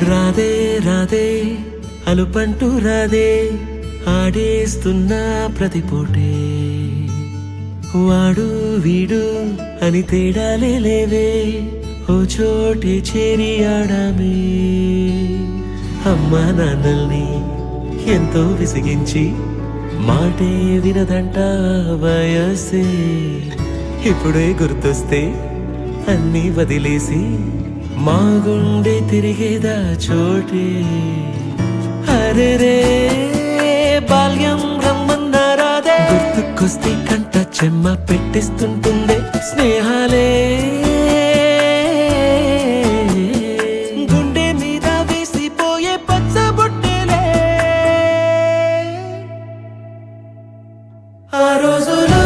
రాధే రాధే అలుపంటూ రాధే ఆడేస్తున్నా ప్రతి పూటే వాడు వీడు అని తేడాలే లేవే ఓ చోటే చేరి ఆడామే అమ్మా నాన్నల్ని ఎంతో విసిగించి మాటే వినదంట వయసే ఇప్పుడే గుర్తొస్తే అన్నీ వదిలేసి మా గుండె తిరిగేదా చోటే అరే రే బాల్యం రమ్మన్నారాదే గుర్తుకొస్తే కంట చెమ్మ పెట్టిస్తుంటుందే స్నేహాలే గుండె మీద వేసిపోయే పచ్చబొట్టెలే ఆ రోజులు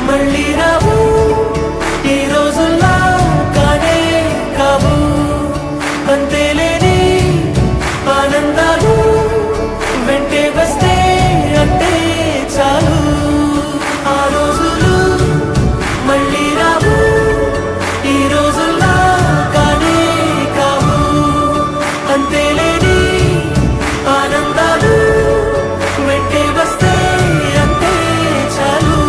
మళ్ళీ రావు ఈ రోజుల్లో అంతేలేని ఆనందాలు వెంటే వస్తే అంటే చాలు ఆ రోజులు మళ్ళీ రావు ఈ రోజుల్లా కానే కావు అంతేలేని ఆనందాలు వెంటే వస్తే అంటే చాలు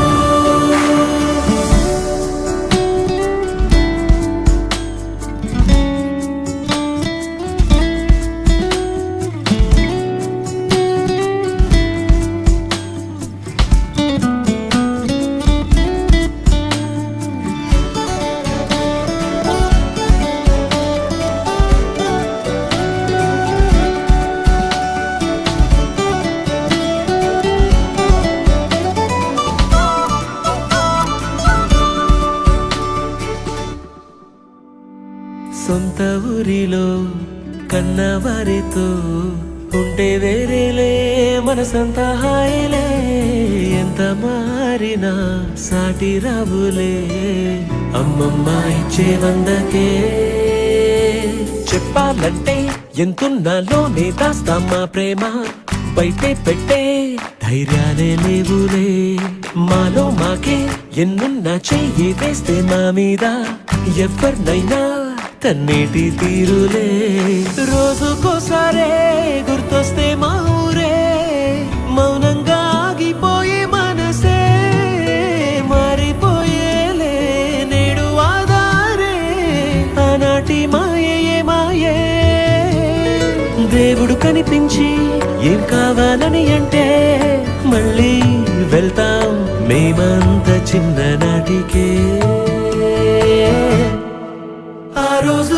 సొంత ఊరిలో కన్నవారితో ఉంటే వేరేలే మనసంతా హాయిలే ఎంత మారినా సాటి రావులే అమ్మమ్మ ఇచ్చే వందకే చెప్పాలంటే ఎంతున్నాలోనే దాస్తామా ప్రేమ బయటే పెట్టే ధైర్యాలే లేవులే మాలో మాకే ఎన్నున్నా చెయ్యి వేస్తే మా మీద ఎవరినైనా తన్నేటి తీరులే రోజుకోసారే గుర్తొస్తే మా ఊరే మౌనంగా ఆగిపోయే మనసే మారిపోయేలే నేడు ఆధారే ఆనాటి మాయే మాయే దేవుడు కనిపించి ఏం కావాలని అంటే మళ్ళీ వెళ్తాం మేమంత చిన్ననాటికే ఆ రోజు